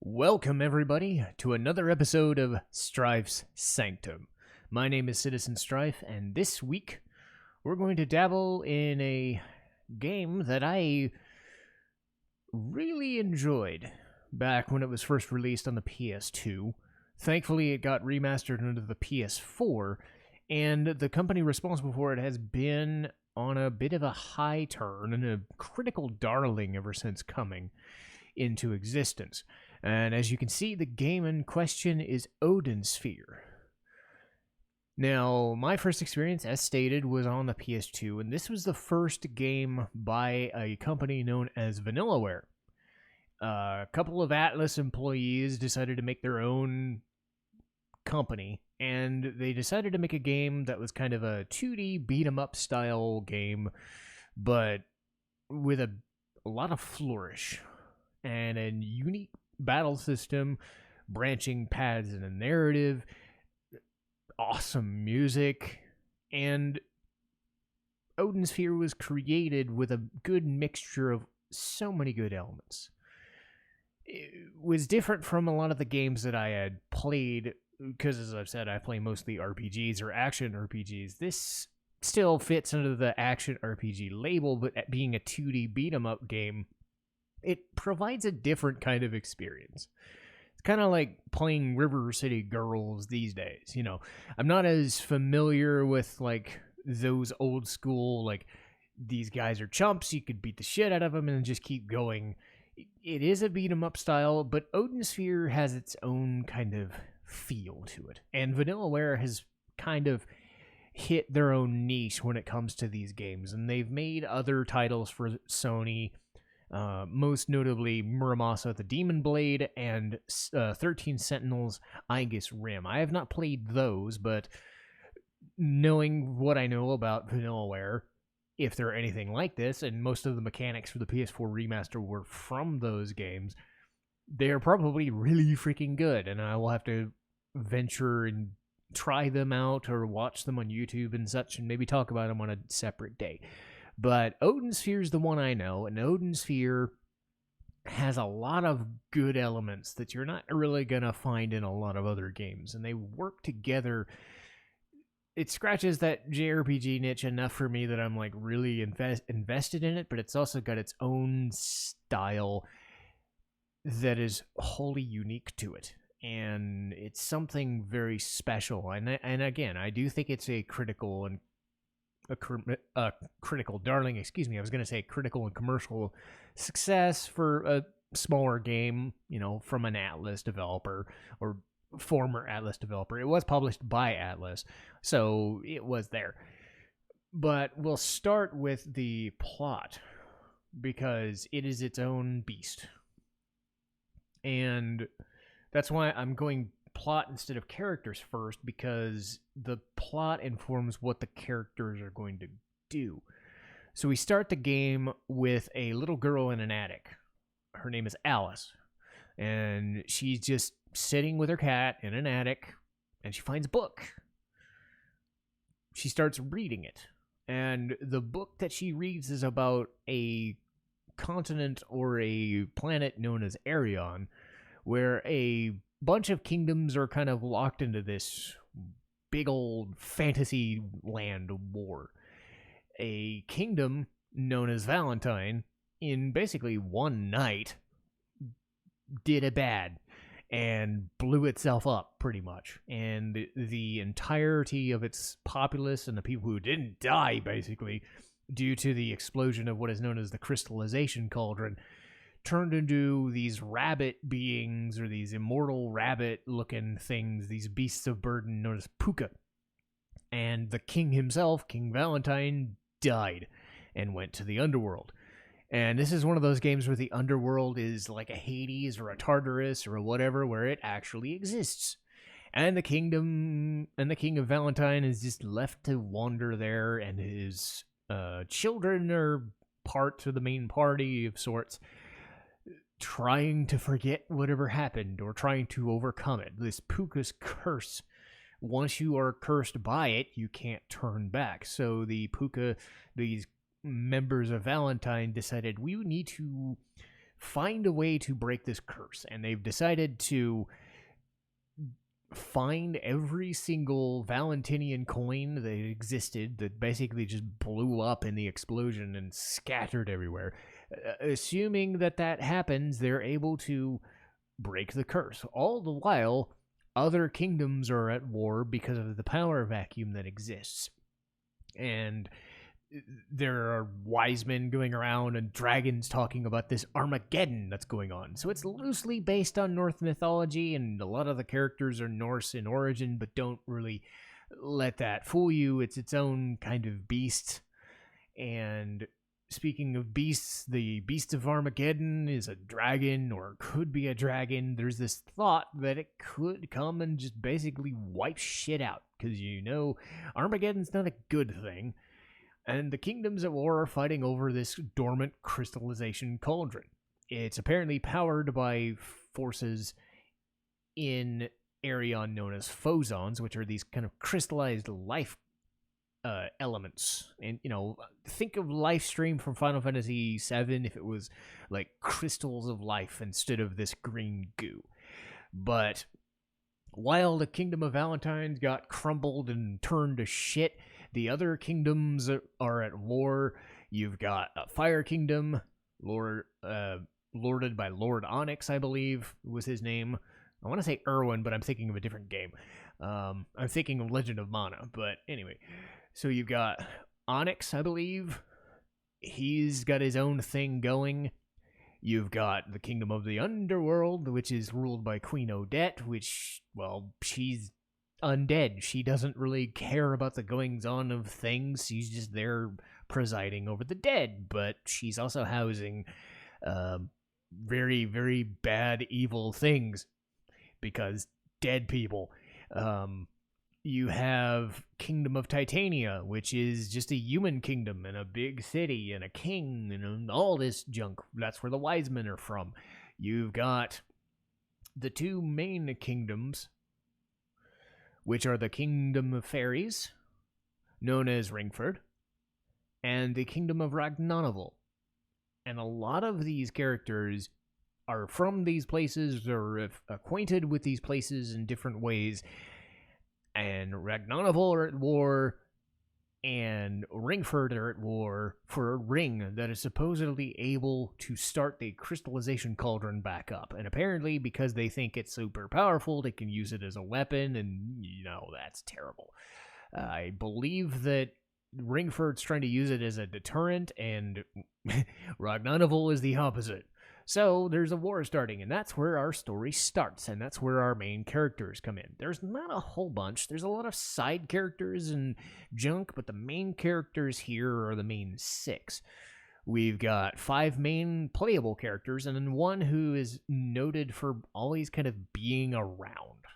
Welcome, everybody, to another episode of Strife's Sanctum. My name is Citizen Strife, and this week we're going to dabble in a game that I really enjoyed back when it was first released on the PS2. Thankfully, it got remastered into the PS4, and the company responsible for it has been on a bit of a high turn and a critical darling ever since coming into existence. And as you can see, the game in question is Odin Sphere. Now, my first experience, as stated, was on the PS2, and this was the first game by a company known as Vanillaware. A couple of Atlus employees decided to make their own company, and they decided to make a game that was kind of a 2D beat-em-up style game, but with a lot of flourish and a unique battle system, branching paths in a narrative, awesome music, and Odin Sphere was created with a good mixture of so many good elements. It was different from a lot of the games that I had played, because as I've said, I play mostly RPGs or action RPGs. This still fits under the action RPG label, but being a 2D beat-em-up game, it provides a different kind of experience. It's kind of like playing River City Girls these days, you know. I'm not as familiar with, like, those old school, like, these guys are chumps, you could beat the shit out of them and just keep going. It is a beat-em-up style, but Odin Sphere has its own kind of feel to it. And Vanillaware has kind of hit their own niche when it comes to these games, and they've made other titles for Sony, most notably Muramasa the Demon Blade and 13 Sentinels Aegis Rim. I have not played those, but knowing what I know about Vanillaware, if they're anything like this, and most of the mechanics for the PS4 remaster were from those games, they're probably really freaking good, and I will have to venture and try them out or watch them on YouTube and such, and maybe talk about them on a separate day. But Odin Sphere is the one I know, and Odin Sphere has a lot of good elements that you're not really going to find in a lot of other games, and they work together. It scratches that JRPG niche enough for me that I'm like really invested in it, but it's also got its own style that is wholly unique to it, and it's something very special. And again, I do think it's a critical and critical darling, excuse me. I was going to say critical and commercial success for a smaller game, you know, from an Atlus developer or former Atlus developer. It was published by Atlus, so it was there. But we'll start with the plot because it is its own beast. And that's why I'm going plot instead of characters first, because the plot informs what the characters are going to do. So we start the game with a little girl in an attic. Her name is Alice, and she's just sitting with her cat in an attic, and she finds a book. She starts reading it, and the book that she reads is about a continent or a planet known as Arion, where a bunch of kingdoms are kind of locked into this big old fantasy land war. A kingdom known as Valentine, in basically one night, did a bad and blew itself up pretty much. And the entirety of its populace and the people who didn't die, basically, due to the explosion of what is known as the crystallization cauldron, turned into these rabbit beings, or these immortal rabbit-looking things, these beasts of burden known as Puka. And the king himself, King Valentine, died and went to the underworld. And this is one of those games where the underworld is like a Hades or a Tartarus or a whatever, where it actually exists. And the king of Valentine is just left to wander there, and his children are part of the main party of sorts, trying to forget whatever happened or trying to overcome it. This Puka's curse. Once you are cursed by it, you can't turn back. So these members of Valentine decided we need to find a way to break this curse, and they've decided to find every single Valentinian coin that existed that basically just blew up in the explosion and scattered everywhere. Assuming that happens, they're able to break the curse. All the while, other kingdoms are at war because of the power vacuum that exists. And there are wise men going around and dragons talking about this Armageddon that's going on. So it's loosely based on Norse mythology, and a lot of the characters are Norse in origin, but don't really let that fool you. It's its own kind of beast. And speaking of beasts, the Beast of Armageddon is a dragon, or could be a dragon. There's this thought that it could come and just basically wipe shit out, because Armageddon's not a good thing. And the kingdoms at war are fighting over this dormant crystallization cauldron. It's apparently powered by forces in Arion known as phosons, which are these kind of crystallized life elements. And, think of life stream from Final Fantasy VII if it was like crystals of life instead of this green goo. But while the kingdom of Valentine's got crumbled and turned to shit, the other kingdoms are at war. You've got a Fire Kingdom, lorded by Lord Onyx, I believe was his name. I want to say Irwin, but I'm thinking of a different game. I'm thinking of Legend of Mana, but anyway. So you've got Onyx, I believe. He's got his own thing going. You've got the Kingdom of the Underworld, which is ruled by Queen Odette, which, well, she's undead. She doesn't really care about the goings-on of things. She's just there presiding over the dead, but she's also housing very, very bad, evil things, because dead people. You have Kingdom of Titania, which is just a human kingdom and a big city and a king and all this junk. That's where the wise men are from. You've got the two main kingdoms, which are the Kingdom of Fairies, known as Ringford, and the Kingdom of Ragnarvel. And a lot of these characters are from these places or acquainted with these places in different ways. And Ragnarvel are at war, and Ringford are at war for a ring that is supposedly able to start the crystallization cauldron back up. And apparently, because they think it's super powerful, they can use it as a weapon, and, that's terrible. I believe that Ringford's trying to use it as a deterrent, and Ragnarvel is the opposite. So there's a war starting, and that's where our story starts, and that's where our main characters come in. There's not a whole bunch. There's a lot of side characters and junk, but the main characters here are the main 6. We've got 5 main playable characters, and then one who is noted for always kind of being around.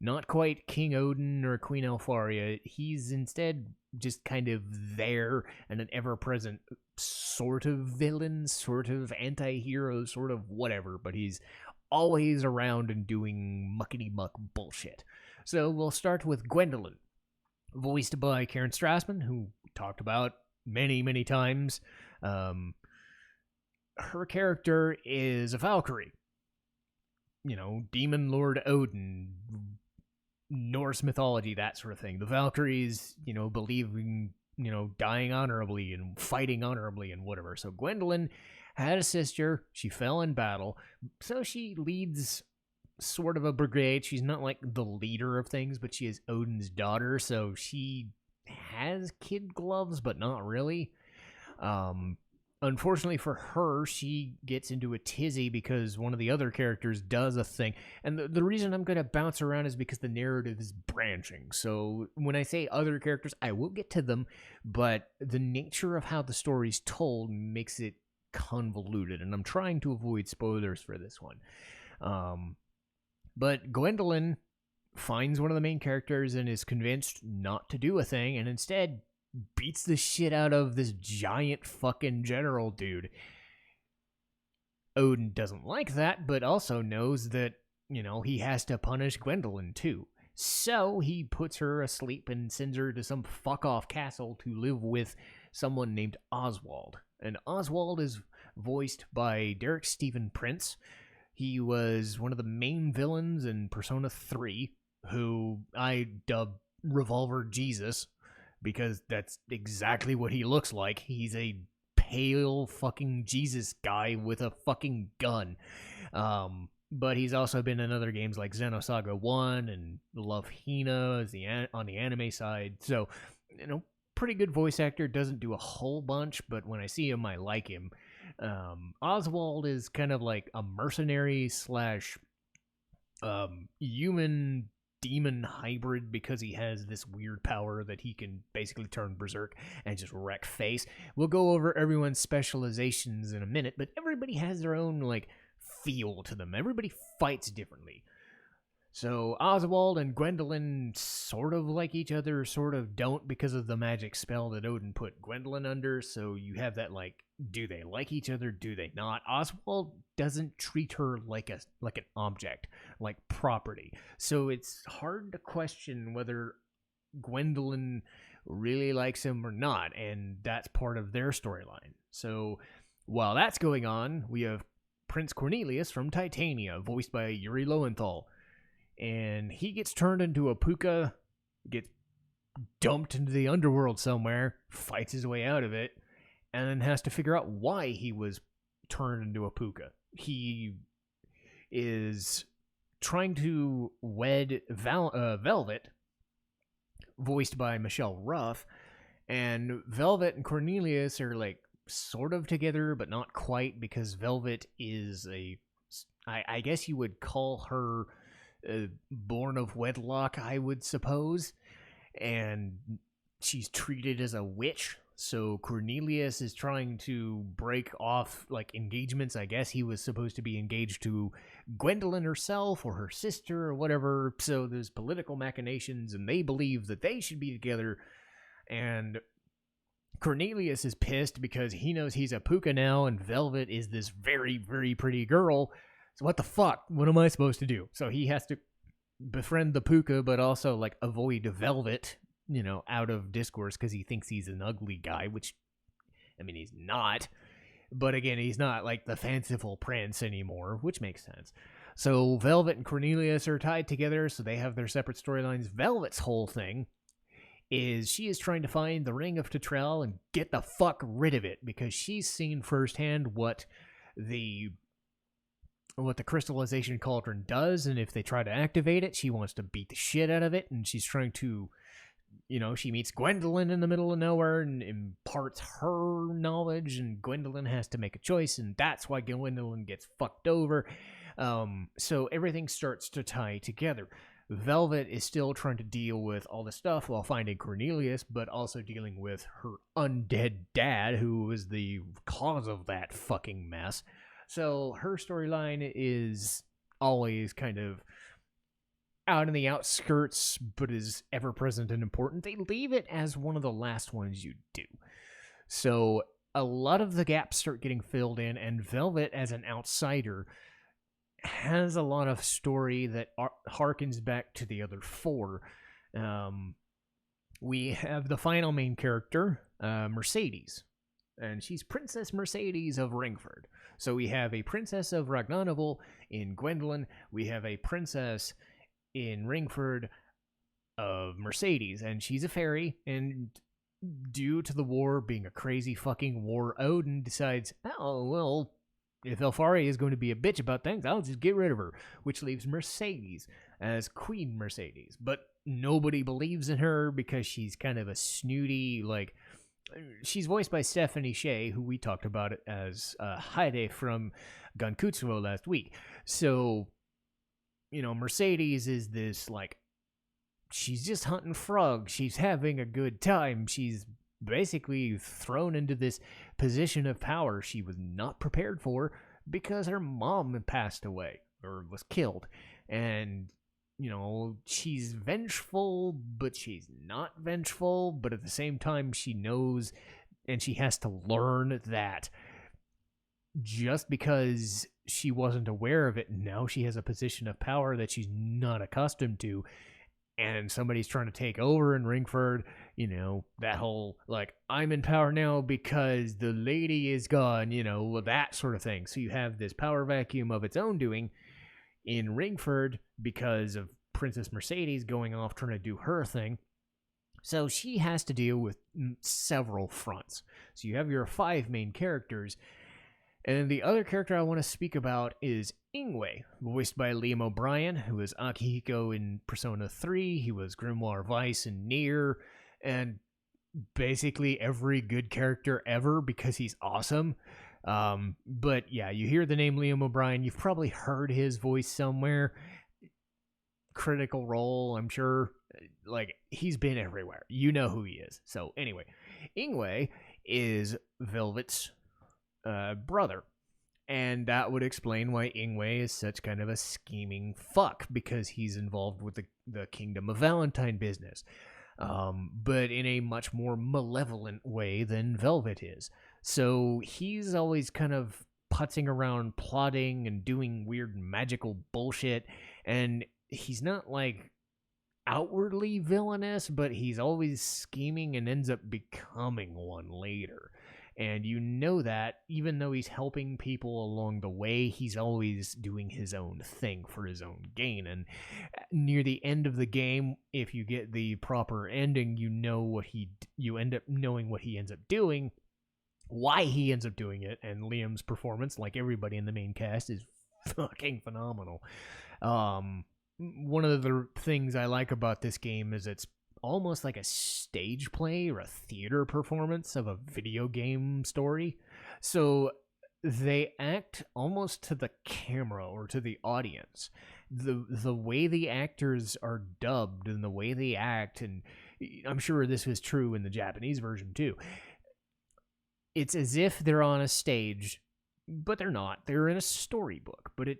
Not quite King Odin or Queen Elfaria. He's instead just kind of there and an ever-present sort of villain, sort of anti-hero, sort of whatever, but he's always around and doing muckety-muck bullshit. So we'll start with Gwendolyn, voiced by Karen Strassman, who we talked about many, many times. Her character is a Valkyrie. Demon Lord Odin, Norse mythology, that sort of thing. The Valkyries, believe in, dying honorably and fighting honorably and whatever. So Gwendolyn had a sister. She fell in battle. So she leads sort of a brigade. She's not like the leader of things, but she is Odin's daughter. So she has kid gloves, but not really. Unfortunately for her, she gets into a tizzy because one of the other characters does a thing. And the reason I'm going to bounce around is because the narrative is branching. So when I say other characters, I will get to them, but the nature of how the story's told makes it convoluted, and I'm trying to avoid spoilers for this one. But Gwendolyn finds one of the main characters and is convinced not to do a thing, and instead beats the shit out of this giant fucking general dude. Odin doesn't like that, but also knows that, he has to punish Gwendolyn too. So he puts her asleep and sends her to some fuck-off castle to live with someone named Oswald. And Oswald is voiced by Derek Stephen Prince. He was one of the main villains in Persona 3, who I dub Revolver Jesus, because that's exactly what he looks like. He's a pale fucking Jesus guy with a fucking gun. But he's also been in other games like Xenosaga 1 and Love Hina on the anime side. So, pretty good voice actor. Doesn't do a whole bunch, but when I see him, I like him. Oswald is kind of like a mercenary slash human demon hybrid, because he has this weird power that he can basically turn berserk and just wreck face. We'll go over everyone's specializations in a minute, but everybody has their own feel to them. Everybody fights differently. So Oswald and Gwendolyn sort of like each other, sort of don't, because of the magic spell that Odin put Gwendolyn under. So you have that do they like each other? Do they not? Oswald doesn't treat her like an object, like property. So it's hard to question whether Gwendolyn really likes him or not, and that's part of their storyline. So while that's going on, we have Prince Cornelius from Titania, voiced by Yuri Lowenthal. And he gets turned into a puka, gets dumped into the underworld somewhere, fights his way out of it, and then has to figure out why he was turned into a puka. He is trying to wed Velvet, voiced by Michelle Ruff, and Velvet and Cornelius are sort of together, but not quite, because Velvet is I guess you would call her born of wedlock, I would suppose, and she's treated as a witch. So Cornelius is trying to break off engagements. I guess he was supposed to be engaged to Gwendolyn herself or her sister or whatever. So there's political machinations, and they believe that they should be together. And Cornelius is pissed because he knows he's a puka now, and Velvet is this very, very pretty girl. So what the fuck? What am I supposed to do? So he has to befriend the puka, but also avoid Velvet, out of discourse, because he thinks he's an ugly guy, which, he's not. But again, he's not the fanciful prince anymore, which makes sense. So Velvet and Cornelius are tied together, so they have their separate storylines. Velvet's whole thing is she is trying to find the Ring of Tetrel and get the fuck rid of it, because she's seen firsthand what the crystallization cauldron does, and if they try to activate it, she wants to beat the shit out of it, and she's trying to, she meets Gwendolyn in the middle of nowhere and imparts her knowledge, and Gwendolyn has to make a choice, and that's why Gwendolyn gets fucked over. So everything starts to tie together. Velvet is still trying to deal with all this stuff while finding Cornelius, but also dealing with her undead dad, who was the cause of that fucking mess. So her storyline is always kind of out in the outskirts, but is ever present and important. They leave it as one of the last ones you do. So a lot of the gaps start getting filled in, and Velvet, as an outsider, has a lot of story that harkens back to the other four. We have the final main character, Mercedes, and she's Princess Mercedes of Ringford. So we have a princess of Ragnarvel in Gwendolyn. We have a princess in Ringford of Mercedes, and she's a fairy, and due to the war being a crazy fucking war, Odin decides, oh, well, if Elfari is going to be a bitch about things, I'll just get rid of her, which leaves Mercedes as Queen Mercedes. But nobody believes in her because she's kind of a snooty, she's voiced by Stephanie Shea, who we talked about it as Heide from Gankutsuo last week. So, Mercedes is this, she's just hunting frogs. She's having a good time. She's basically thrown into this position of power she was not prepared for because her mom passed away or was killed. And, she's vengeful, but she's not vengeful. But at the same time, she knows, and she has to learn that just because she wasn't aware of it, now she has a position of power that she's not accustomed to. and somebody's trying to take over in Ringford, you know, that whole, like, I'm in power now because the lady is gone, you know, that sort of thing. So you have this power vacuum of its own doing in Ringford because of Princess Mercedes going off trying to do her thing. So she has to deal with several fronts. So you have your 5 main characters. And the other character I want to speak about is Ingwe, voiced by Liam O'Brien, who was Akihiko in Persona 3. He was Grimoire Weiss in Nier, and basically every good character ever because he's awesome. But yeah, you hear the name Liam O'Brien, you've probably heard his voice somewhere. Critical Role, I'm sure. Like, he's been everywhere. You know who he is. So anyway, Ingwe is Velvet's brother. And that would explain why Ingwe is such kind of a scheming fuck, because he's involved with the Kingdom of Valentine business. But in a much more malevolent way than Velvet is. So he's always kind of putzing around, plotting, and doing weird magical bullshit. And he's not, like, outwardly villainous, but he's always scheming and ends up becoming one later. And you know that, even though he's helping people along the way, he's always doing his own thing for his own gain. And near the end of the game, if you get the proper ending, you end up knowing what he ends up doing, why he ends up doing it, and Liam's performance, like everybody in the main cast, is fucking phenomenal. One of the things I like about this game is it's almost like a stage play or a theater performance of a video game story. So they act almost to the camera or to the audience. The way the actors are dubbed and the way they act, and I'm sure this was true in the Japanese version too, it's as if they're on a stage, but they're not. They're in a storybook, but it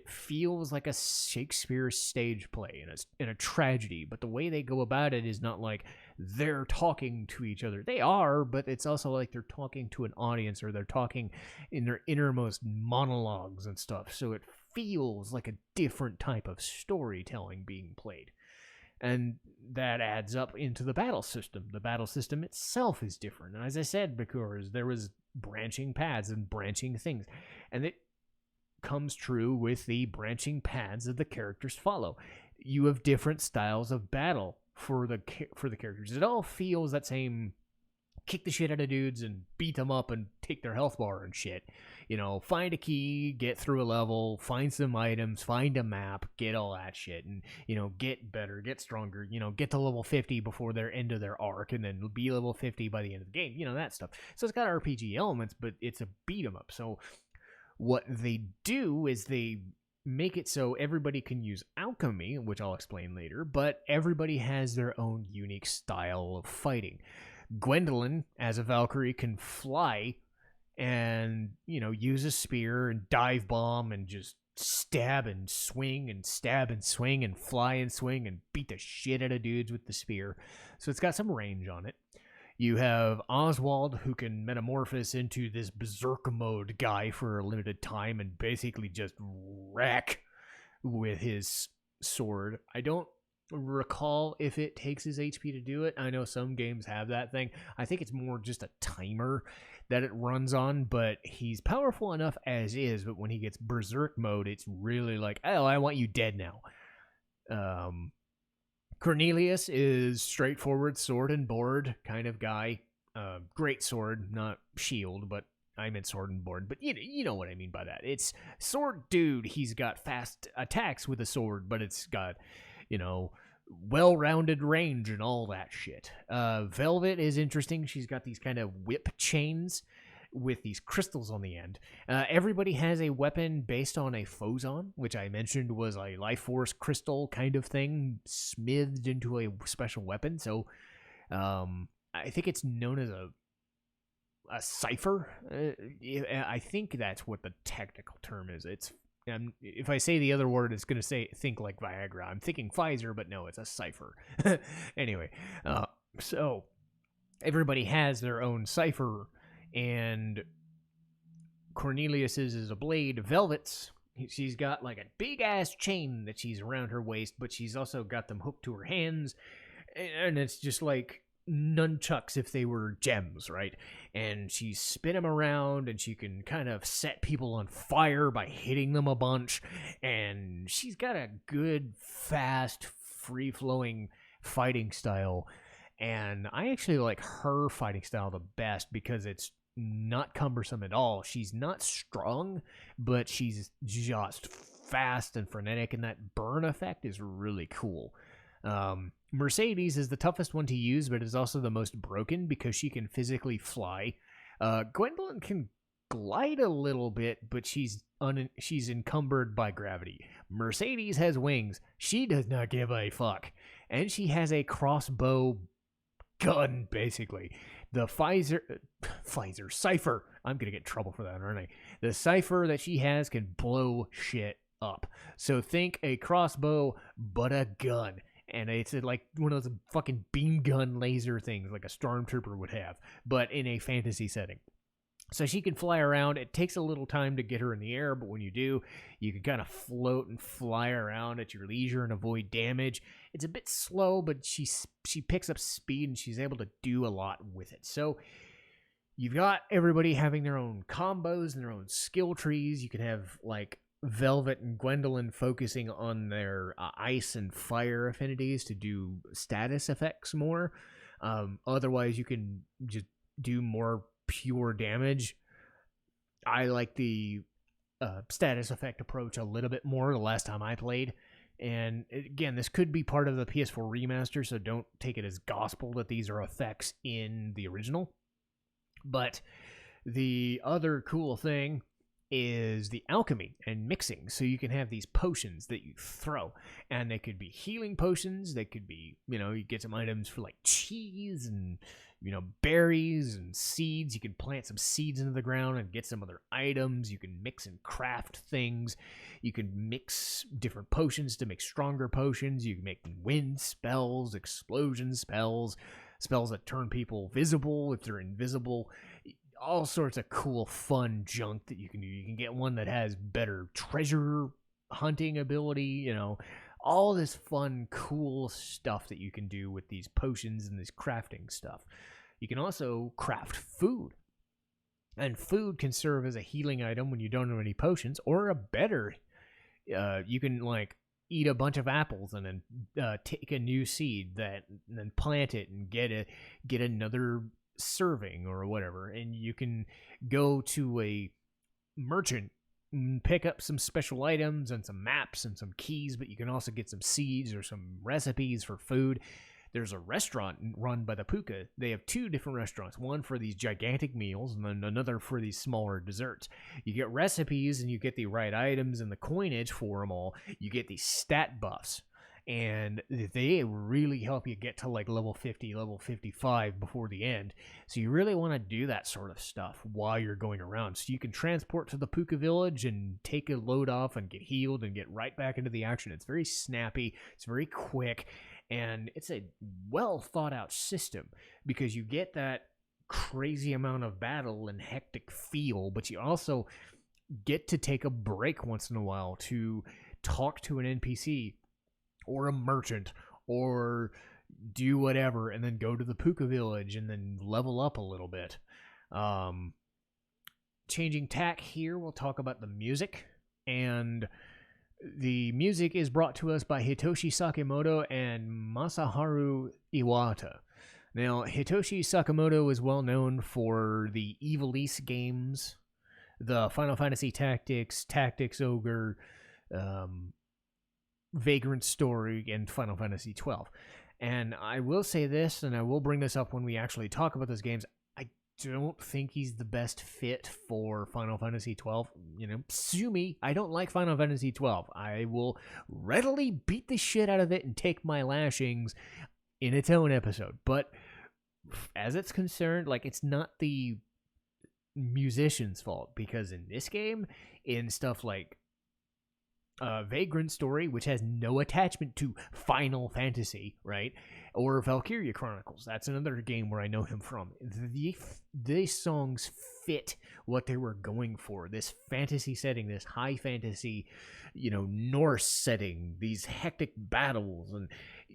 feels like a Shakespeare stage play in a tragedy, but the way they go about it is not like they're talking to each other. They are, but it's also like they're talking to an audience, or they're talking in their innermost monologues and stuff. So it feels like a different type of storytelling being played. And that adds up into the battle system. The battle system itself is different. And as I said, because there was branching paths and branching things. And it comes true with the branching paths that the characters follow. You have different styles of battle for the characters. It all feels that same kick the shit out of dudes and beat them up and take their health bar and shit. You know, find a key, get through a level, find some items, find a map, get all that shit, and, you know, get better, get stronger, you know, get to level 50 before their end of their arc, and then be level 50 by the end of the game, you know, that stuff. So it's got RPG elements, but it's a beat 'em up. So what they do is they make it so everybody can use alchemy, which I'll explain later, but everybody has their own unique style of fighting. Gwendolyn, as a Valkyrie, can fly and, you know, use a spear and dive bomb and just stab and swing and stab and swing and fly and swing and beat the shit out of dudes with the spear. So it's got some range on it. You have Oswald, who can metamorphose into this berserk mode guy for a limited time and basically just wreck with his sword. I don't recall if it takes his HP to do it. I know some games have that thing. I think it's more just a timer that it runs on, but he's powerful enough as is, but when he gets berserk mode, it's really like, oh, I want you dead now. Cornelius is straightforward sword and board kind of guy. Great sword, not shield, but I meant sword and board. But you know what I mean by that. It's sword dude. He's got fast attacks with a sword, but it's got, you know, well-rounded range and all that shit. Velvet is interesting. She's got these kind of whip chains with these crystals on the end. Everybody has a weapon based on a Phozon, which I mentioned was a life force crystal kind of thing, smithed into a special weapon. So I think it's known as a cipher. I think that's what the technical term is. It's if I say the other word, it's going to think like Viagra. I'm thinking Pfizer, but no, it's a cipher. Anyway, so everybody has their own cipher, and Cornelius's is a blade. Velvet's, She's got like a big ass chain that she's around her waist, but she's also got them hooked to her hands, and it's just like nunchucks if they were gems, right? And she spin them around, and she can kind of set people on fire by hitting them a bunch. And she's got a good, fast, free-flowing fighting style. And I actually like her fighting style the best because it's not cumbersome at all. She's not strong, but she's just fast and frenetic, and that burn effect is really cool. Mercedes is the toughest one to use, but is also the most broken because she can physically fly. Gwendolyn can glide a little bit, but she's encumbered by gravity. Mercedes has wings. She does not give a fuck. And she has a crossbow gun, basically. The Cipher. I'm going to get in trouble for that, aren't I? The Cipher that she has can blow shit up. So think a crossbow, but a gun. And it's like one of those fucking beam gun laser things like a stormtrooper would have, but in a fantasy setting. So she can fly around. It takes a little time to get her in the air, but when you do, you can kind of float and fly around at your leisure and avoid damage. It's a bit slow, but she picks up speed and she's able to do a lot with it. So you've got everybody having their own combos and their own skill trees. You can have like Velvet and Gwendolyn focusing on their ice and fire affinities to do status effects more. Otherwise, you can just do more pure damage. I like the status effect approach a little bit more the last time I played. And again, this could be part of the PS4 remaster, so don't take it as gospel that these are effects in the original. But the other cool thing is the alchemy and mixing. So you can have these potions that you throw, and they could be healing potions. They could be, you get some items for like cheese and, berries and seeds. You can plant some seeds into the ground and get some other items. You can mix and craft things. You can mix different potions to make stronger potions. You can make wind spells, explosion spells, spells that turn people visible if they're invisible. All sorts of cool, fun junk that you can do. You can get one that has better treasure hunting ability, all this fun, cool stuff that you can do with these potions and this crafting stuff. You can also craft food. And food can serve as a healing item when you don't have any potions, or a better, you can eat a bunch of apples and then take a new seed and then plant it and get another serving or whatever, and you can go to a merchant and pick up some special items and some maps and some keys, but you can also get some seeds or some recipes for food. There's a restaurant run by the Puka. They have two different restaurants, one for these gigantic meals and then another for these smaller desserts. You get recipes and you get the right items and the coinage for them all. You get these stat buffs, and they really help you get to level 50, level 55 before the end. So you really want to do that sort of stuff while you're going around. So you can transport to the Puka village and take a load off and get healed and get right back into the action. It's very snappy. It's very quick. And it's a well thought out system because you get that crazy amount of battle and hectic feel, but you also get to take a break once in a while to talk to an NPC or a merchant, or do whatever, and then go to the Puka village and then level up a little bit. Changing tack here, we'll talk about the music. And the music is brought to us by Hitoshi Sakimoto and Masaharu Iwata. Now, Hitoshi Sakimoto is well known for the Ivalice games, the Final Fantasy Tactics, Tactics Ogre, Vagrant Story, and Final Fantasy XII. And I will say this, and I will bring this up when we actually talk about those games, I don't think he's the best fit for Final Fantasy XII. Sue me, I don't like Final Fantasy XII. I will readily beat the shit out of it and take my lashings in its own episode. But as it's concerned, it's not the musician's fault, because in this game, in stuff like Vagrant Story, which has no attachment to Final Fantasy, right? Or Valkyria Chronicles. That's another game where I know him from. These songs fit what they were going for. This fantasy setting, this high fantasy, Norse setting, these hectic battles, and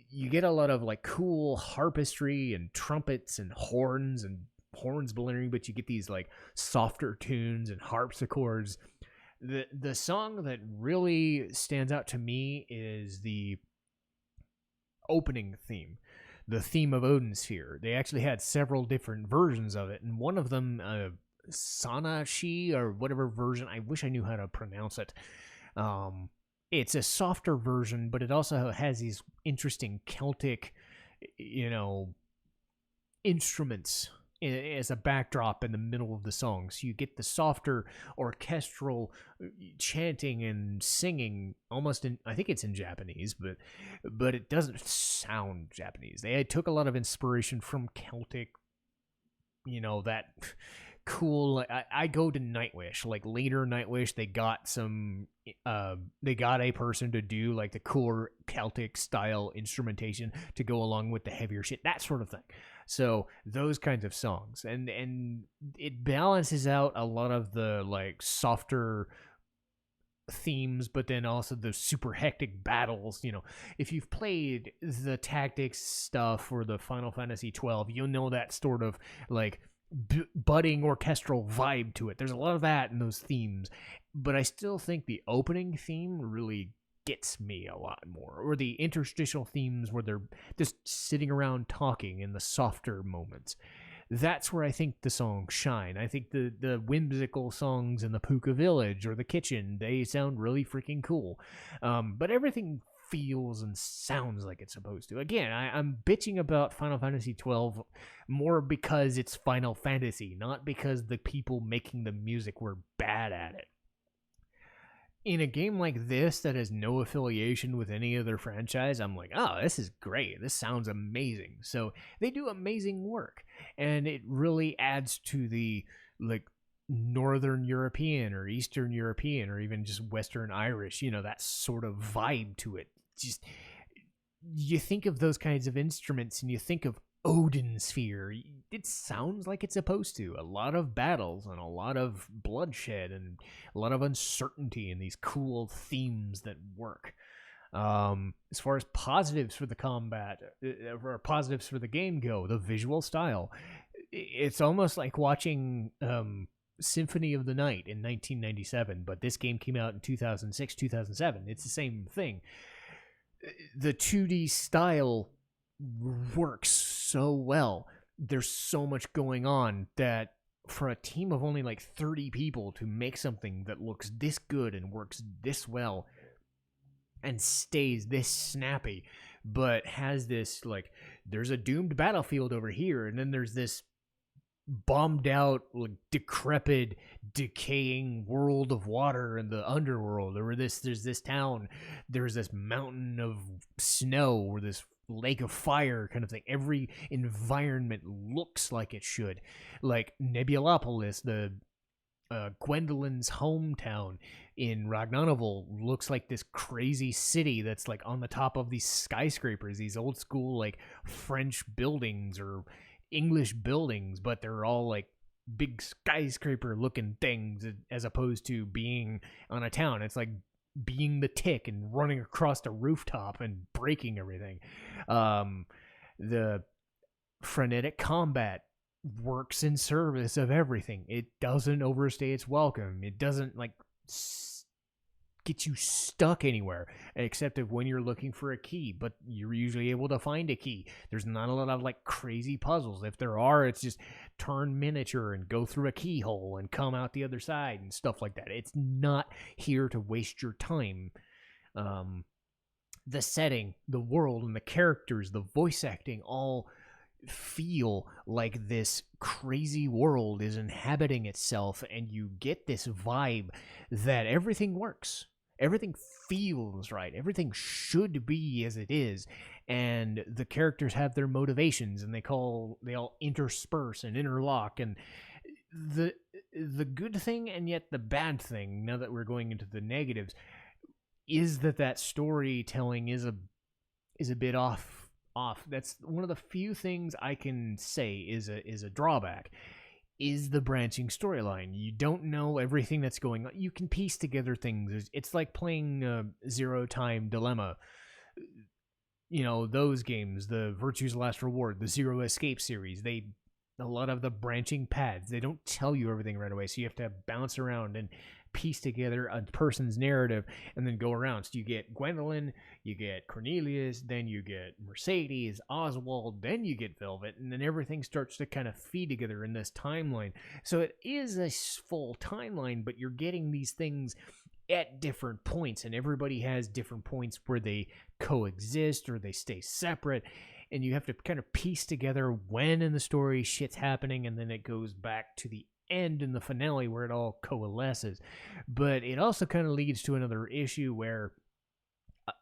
you get a lot of like cool harpistry and trumpets and horns blaring, but you get these like softer tunes and harpsichords. The song that really stands out to me is the opening theme, the theme of Odin Sphere. They actually had several different versions of it, and one of them, Sanashi or whatever version, I wish I knew how to pronounce it. It's a softer version, but it also has these interesting Celtic, instruments as a backdrop in the middle of the song. So you get the softer orchestral chanting and singing almost in, I think it's in Japanese, but it doesn't sound Japanese. They took a lot of inspiration from Celtic, that cool. I go to Nightwish, like later Nightwish, they got a person to do like the cooler Celtic style instrumentation to go along with the heavier shit, that sort of thing. So those kinds of songs, and it balances out a lot of the like softer themes, but then also the super hectic battles. If you've played the tactics stuff or the Final Fantasy 12, you'll know that sort of like budding orchestral vibe to it. There's a lot of that in those themes, but I still think the opening theme really gets me a lot more, or the interstitial themes where they're just sitting around talking in the softer moments. That's where I think the songs shine. I think the whimsical songs in the Puka Village or the kitchen, they sound really freaking cool. But everything feels and sounds like it's supposed to. Again, I'm bitching about Final Fantasy 12 more because it's Final Fantasy, not because the people making the music were bad at it. In a game like this that has no affiliation with any other franchise, I'm like, oh, this is great. This sounds amazing. So they do amazing work, and it really adds to the like Northern European or Eastern European or even just Western Irish, that sort of vibe to it. Just, you think of those kinds of instruments and you think of Odin Sphere. It sounds like it's supposed to. A lot of battles and a lot of bloodshed and a lot of uncertainty and these cool themes that work. As far as positives for the combat or positives for the game go, the visual style, it's almost like watching Symphony of the Night in 1997, but this game came out in 2006, 2007. It's the same thing. The 2D style works so well. There's so much going on that for a team of only like 30 people to make something that looks this good and works this well and stays this snappy, but has this like, there's a doomed battlefield over here, and then there's this bombed out, like decrepit, decaying world of water in the underworld, or there's this town, there's this mountain of snow or this lake of fire kind of thing. Every environment looks like it should. Like Nebulopolis, the Gwendolyn's hometown in Ragnarok, looks like this crazy city that's like on the top of these skyscrapers, these old school like French buildings or English buildings, but they're all like big skyscraper looking things as opposed to being on a town. It's like being the Tick and running across the rooftop and breaking everything. The frenetic combat works in service of everything. It doesn't overstay its welcome. It doesn't like get you stuck anywhere, except if when you're looking for a key, but you're usually able to find a key. There's not a lot of like crazy puzzles. If there are, it's just turn miniature and go through a keyhole and come out the other side and stuff like that. It's not here to waste your time. The setting, the world, and the characters, the voice acting all feel like this crazy world is inhabiting itself, and you get this vibe that everything works. Everything feels right. Everything should be as it is, and the characters have their motivations, and they all intersperse and interlock. And the good thing and yet the bad thing, now that we're going into the negatives, is that storytelling is a bit off. That's one of the few things I can say is a drawback. Is the branching storyline. You don't know everything that's going on. You can piece together things. It's like playing Zero Time Dilemma. You know, those games, the Virtue's Last Reward, the Zero Escape series, a lot of the branching paths, they don't tell you everything right away. So you have to bounce around and piece together a person's narrative and then go around. So you get Gwendolyn, you get Cornelius, then you get Mercedes, Oswald, then you get Velvet, and then everything starts to kind of feed together in this timeline. So it is a full timeline, but you're getting these things at different points, and everybody has different points where they coexist or they stay separate, and you have to kind of piece together when in the story shit's happening, and then it goes back to the end in the finale where it all coalesces. But it also kind of leads to another issue where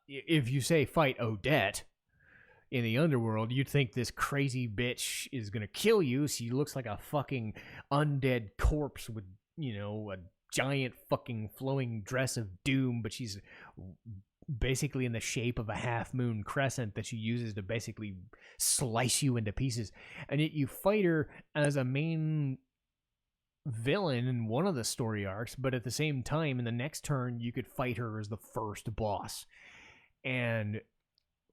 if you say fight Odette in the underworld, you'd think this crazy bitch is gonna kill you. She looks like a fucking undead corpse with, you know, a giant fucking flowing dress of doom, but she's basically in the shape of a half moon crescent that she uses to basically slice you into pieces. And yet you fight her as a main villain in one of the story arcs, but at the same time in the next turn you could fight her as the first boss. And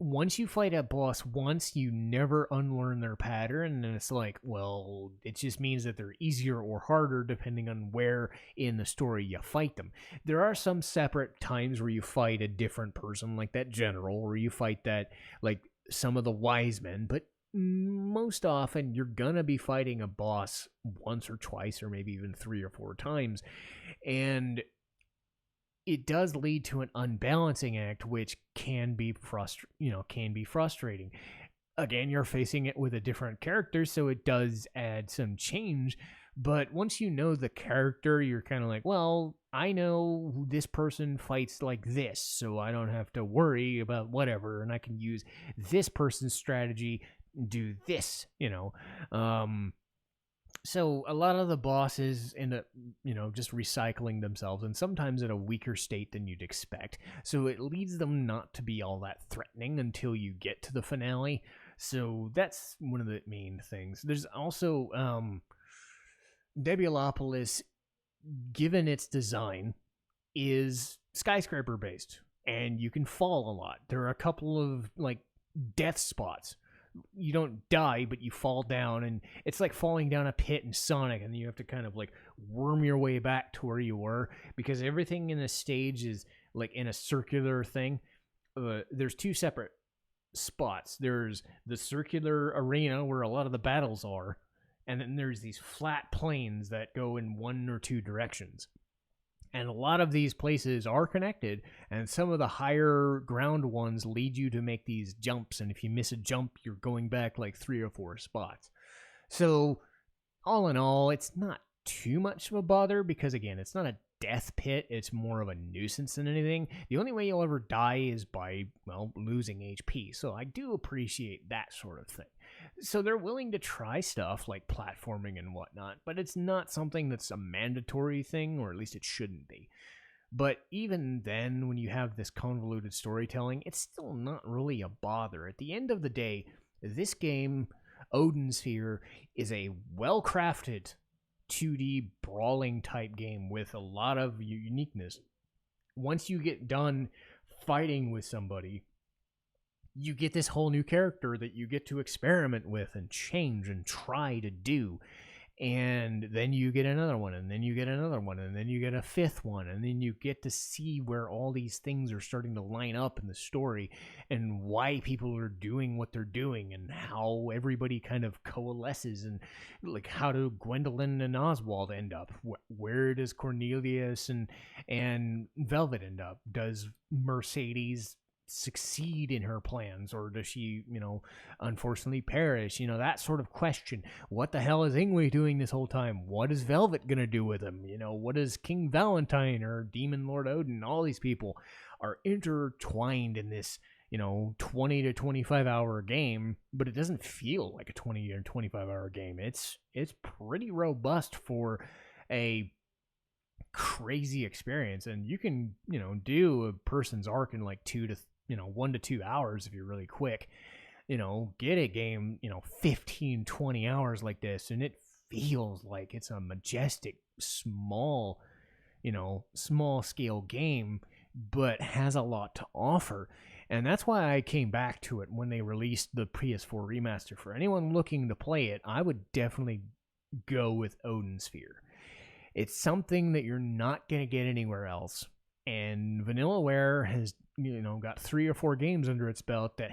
once you fight a boss once, you never unlearn their pattern, and it's like, well, it just means that they're easier or harder depending on where in the story you fight them. There are some separate times where you fight a different person, like that general, or you fight that, like, some of the wise men, but most often you're gonna be fighting a boss once or twice or maybe even 3 or 4 times, and it does lead to an unbalancing act, which can be frustrating. Again, you're facing it with a different character, so it does add some change. But once you know the character, you're kind of like, well, I know this person fights like this, so I don't have to worry about whatever, and I can use this person's strategy, do this, you know. So a lot of the bosses end up, you know, just recycling themselves, and sometimes at a weaker state than you'd expect. So it leads them not to be all that threatening until you get to the finale. So that's one of the main things. There's also Debulopolis, given its design, is skyscraper based, and you can fall a lot. There are a couple of like death spots. You don't die, but you fall down, and it's like falling down a pit in Sonic, and you have to kind of like worm your way back to where you were, because everything in the stage is like in a circular thing. There's 2 separate spots. There's the circular arena where a lot of the battles are, and then there's these flat plains that go in 1 or 2 directions. And a lot of these places are connected, and some of the higher ground ones lead you to make these jumps, and if you miss a jump, you're going back like 3 or 4 spots. So, all in all, it's not too much of a bother, because again, it's not a death pit, it's more of a nuisance than anything. The only way you'll ever die is by, well, losing HP, so I do appreciate that sort of thing. So they're willing to try stuff like platforming and whatnot, but it's not something that's a mandatory thing, or at least it shouldn't be. But even then, when you have this convoluted storytelling, it's still not really a bother. At the end of the day, this game, Odin Sphere, is a well-crafted 2D brawling type game with a lot of uniqueness. Once you get done fighting with somebody, you get this whole new character that you get to experiment with and change and try to do. And then you get another one, and then you get another one, and then you get a 5th one, and then you get to see where all these things are starting to line up in the story, and why people are doing what they're doing, and how everybody kind of coalesces, and like how do Gwendolyn and Oswald end up? Where does Cornelius and Velvet end up? Does Mercedes succeed in her plans, or does she, you know, unfortunately perish? You know, that sort of question. What the hell is Ingwe doing this whole time? What is Velvet gonna do with him? You know, what is King Valentine or Demon Lord Odin? All these people are intertwined in this, you know, 20 to 25 hour game, but it doesn't feel like a 20 or 25 hour game. It's pretty robust for a crazy experience, and you can, do a person's arc in like 1 to 2 hours if you're really quick. Get a game, 15, 20 hours like this, and it feels like it's a majestic, small scale game, but has a lot to offer. And that's why I came back to it when they released the PS4 remaster. For anyone looking to play it, I would definitely go with Odin Sphere. It's something that you're not going to get anywhere else. And Vanillaware has, got 3 or 4 games under its belt that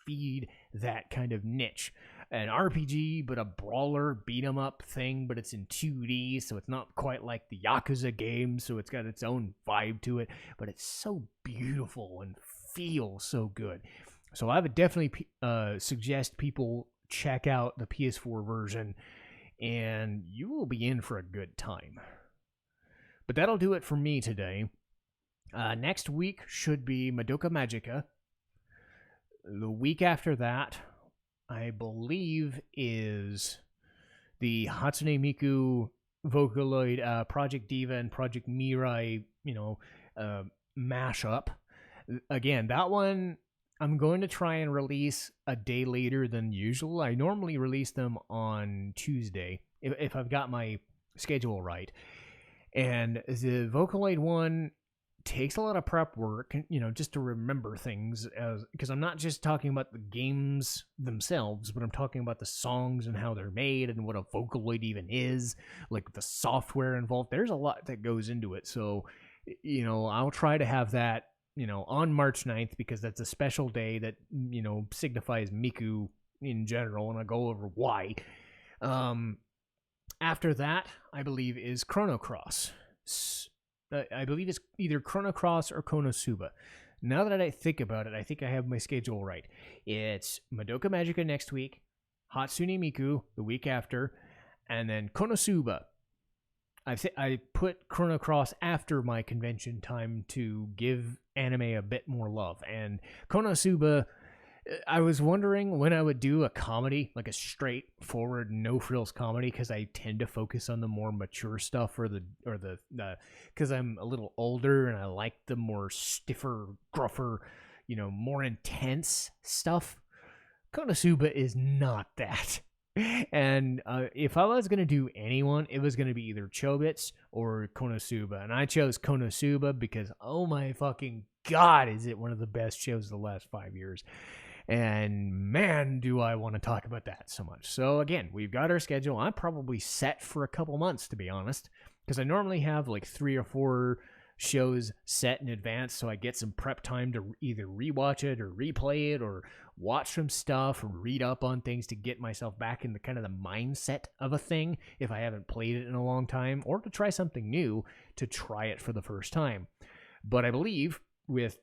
feed that kind of niche. An RPG, but a brawler beat 'em up thing, but it's in 2D, so it's not quite like the Yakuza game, so it's got its own vibe to it, but it's so beautiful and feels so good. So I would definitely suggest people check out the PS4 version, and you will be in for a good time. But that'll do it for me today. Next week should be Madoka Magica. The week after that, I believe, is the Hatsune Miku Vocaloid Project Diva and Project Mirai, mashup. Again, that one I'm going to try and release a day later than usual. I normally release them on Tuesday if I've got my schedule right. And the Vocaloid one takes a lot of prep work, just to remember things, because I'm not just talking about the games themselves, but I'm talking about the songs and how they're made and what a Vocaloid even is, like the software involved. There's a lot that goes into it. So, I'll try to have that, on March 9th, because that's a special day that, signifies Miku in general, and I'll go over why. After that, I believe, is Chrono Cross. I believe it's either Chrono Cross or Konosuba. Now that I think about it, I think I have my schedule right. It's Madoka Magica next week, Hatsune Miku the week after, and then Konosuba. I put Chrono Cross after my convention time to give anime a bit more love. And Konosuba, I was wondering when I would do a comedy, like a straightforward, no-frills comedy, because I tend to focus on the more mature stuff, because I'm a little older and I like the more stiffer, gruffer, more intense stuff. Konosuba is not that. And if I was going to do anyone, it was going to be either Chobits or Konosuba. And I chose Konosuba because, oh my fucking god, is it one of the best shows of the last 5 years. And man, do I want to talk about that so much. So again, we've got our schedule. I'm probably set for a couple months, to be honest, because I normally have like 3 or 4 shows set in advance, so I get some prep time to either rewatch it or replay it or watch some stuff or read up on things to get myself back in the kind of the mindset of a thing if I haven't played it in a long time, or to try something new, to try it for the first time. But I believe with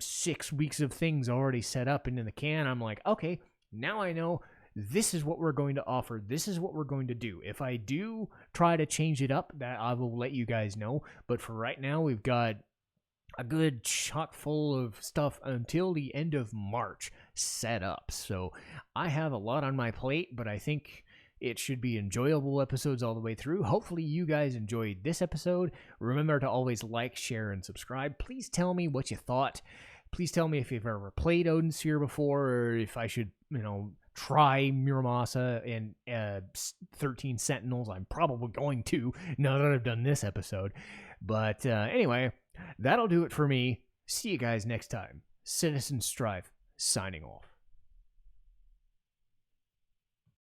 6 weeks of things already set up and in the can, I'm like, okay, now I know this is what we're going to offer. This is what we're going to do. If I do try to change it up, that I will let you guys know. But for right now, we've got a good chock full of stuff until the end of March set up. So I have a lot on my plate, but I think it should be enjoyable episodes all the way through. Hopefully you guys enjoyed this episode. Remember to always like, share, and subscribe. Please tell me what you thought. Please tell me if you've ever played Odin Sphere before, or if I should, try Muramasa and 13 Sentinels. I'm probably going to, now that I've done this episode. But anyway, that'll do it for me. See you guys next time. Citizen Strife, signing off.